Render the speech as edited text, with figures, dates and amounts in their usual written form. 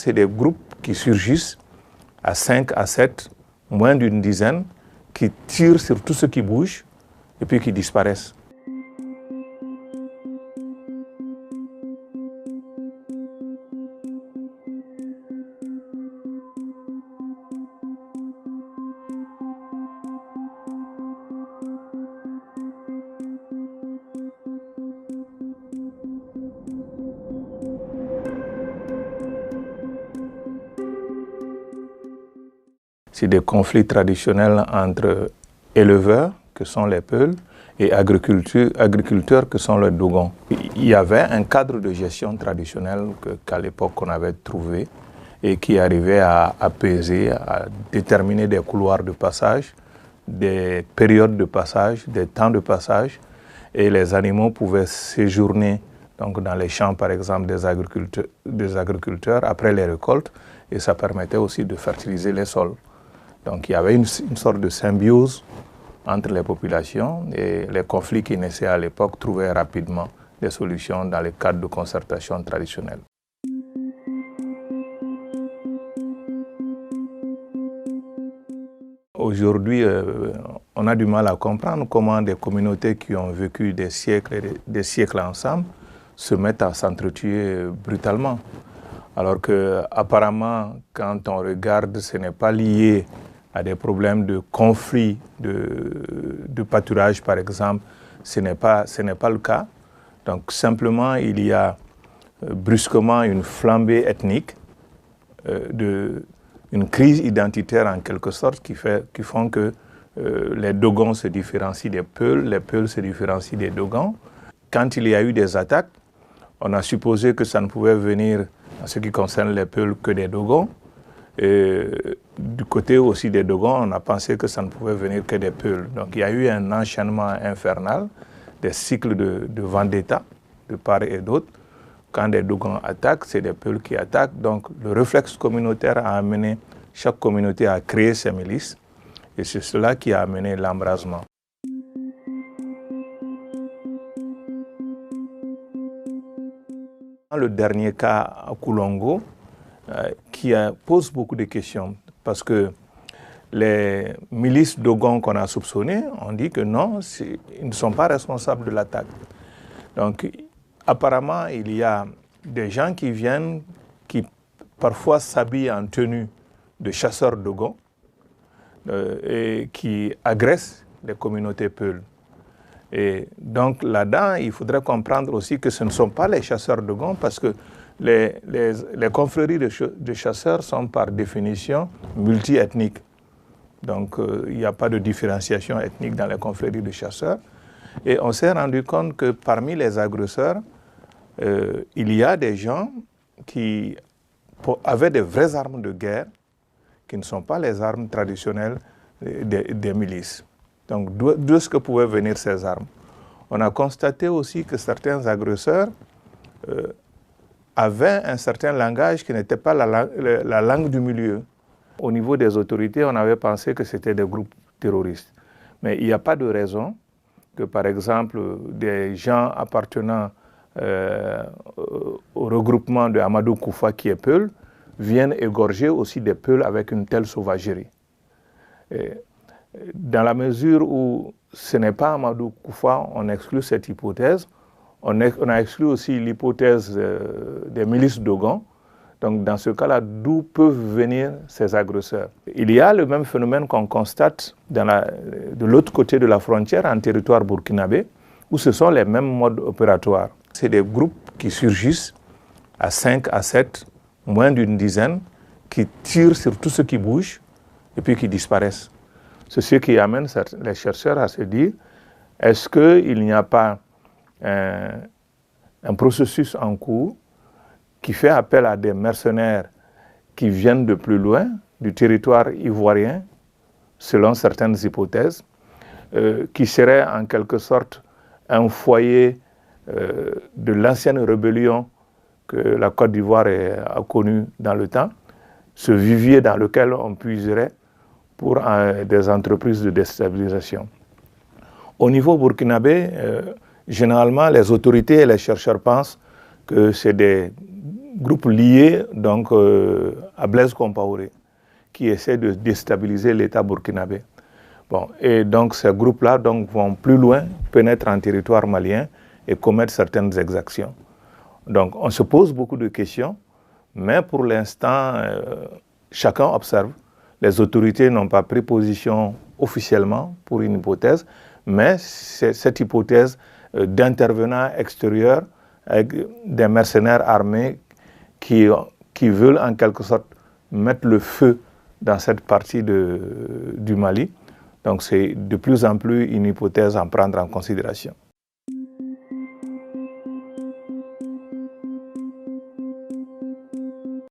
C'est des groupes qui surgissent à 5, à 7, moins d'une dizaine, qui tirent sur tout ce qui bouge et puis qui disparaissent. C'est des conflits traditionnels entre éleveurs, que sont les Peuls, et agriculteurs, que sont les Dogons. Il y avait un cadre de gestion traditionnel qu'à l'époque on avait trouvé et qui arrivait à apaiser, à déterminer des couloirs de passage, des périodes de passage, des temps de passage, et les animaux pouvaient séjourner donc dans les champs par exemple des agriculteurs après les récoltes, et ça permettait aussi de fertiliser les sols. Donc il y avait une sorte de symbiose entre les populations, et les conflits qui naissaient à l'époque trouvaient rapidement des solutions dans le cadre de concertation traditionnelle. Aujourd'hui, on a du mal à comprendre comment des communautés qui ont vécu des siècles ensemble se mettent à s'entretuer brutalement. Alors qu'apparemment, quand on regarde, ce n'est pas lié à des problèmes de conflit de pâturage, par exemple, ce n'est pas le cas. Donc simplement, il y a brusquement une flambée ethnique, une crise identitaire en quelque sorte, qui font que les Dogons se différencient des Peuls, les Peuls se différencient des Dogons. Quand il y a eu des attaques, on a supposé que ça ne pouvait venir, en ce qui concerne les Peuls, que des Dogons. Et du côté aussi des Dogons, on a pensé que ça ne pouvait venir que des Peuls. Donc il y a eu un enchaînement infernal, des cycles de vendetta de part et d'autre. Quand des Dogons attaquent, c'est des Peuls qui attaquent. Donc le réflexe communautaire a amené chaque communauté à créer ses milices. Et c'est cela qui a amené l'embrasement. Dans le dernier cas à Koulongo, qui pose beaucoup de questions, parce que les milices Dogons qu'on a soupçonnées, on dit que non, ils ne sont pas responsables de l'attaque. Donc apparemment, il y a des gens qui viennent, qui parfois s'habillent en tenue de chasseurs Dogons et qui agressent les communautés Peuls. Et donc là-dedans, il faudrait comprendre aussi que ce ne sont pas les chasseurs Dogons, parce que les confréries de chasseurs sont par définition multi-ethniques. Donc il n'y a pas de différenciation ethnique dans les confréries de chasseurs. Et on s'est rendu compte que parmi les agresseurs, il y a des gens qui avaient des vraies armes de guerre qui ne sont pas les armes traditionnelles des milices. Donc d'où est-ce que pouvaient venir ces armes? On a constaté aussi que certains agresseurs avaient un certain langage qui n'était pas la langue du milieu. Au niveau des autorités, on avait pensé que c'était des groupes terroristes. Mais il n'y a pas de raison que, par exemple, des gens appartenant au regroupement de Amadou Koufa, qui est Peul, viennent égorger aussi des Peuls avec une telle sauvagerie. Et dans la mesure où ce n'est pas Amadou Koufa, on exclut cette hypothèse. On a exclu aussi l'hypothèse des milices Dogons. Donc dans ce cas-là, d'où peuvent venir ces agresseurs? Il y a le même phénomène qu'on constate de l'autre côté de la frontière, en territoire burkinabé, où ce sont les mêmes modes opératoires. C'est des groupes qui surgissent à 5, à 7, moins d'une dizaine, qui tirent sur tout ce qui bouge et puis qui disparaissent. C'est ce qui amène les chercheurs à se dire, est-ce qu'il n'y a pas un processus en cours qui fait appel à des mercenaires qui viennent de plus loin, du territoire ivoirien, selon certaines hypothèses, qui serait en quelque sorte un foyer de l'ancienne rébellion que la Côte d'Ivoire a connue dans le temps, ce vivier dans lequel on puiserait pour des entreprises de déstabilisation. Au niveau burkinabé, généralement, les autorités et les chercheurs pensent que c'est des groupes liés donc, à Blaise Compaoré, qui essaient de déstabiliser l'État burkinabé. Bon, et donc ces groupes-là vont plus loin, pénètrent en territoire malien et commettent certaines exactions. Donc on se pose beaucoup de questions, mais pour l'instant, chacun observe. Les autorités n'ont pas pris position officiellement pour une hypothèse, mais c'est cette hypothèse d'intervenants extérieurs avec des mercenaires armés qui veulent en quelque sorte mettre le feu dans cette partie du Mali. Donc c'est de plus en plus une hypothèse à prendre en considération.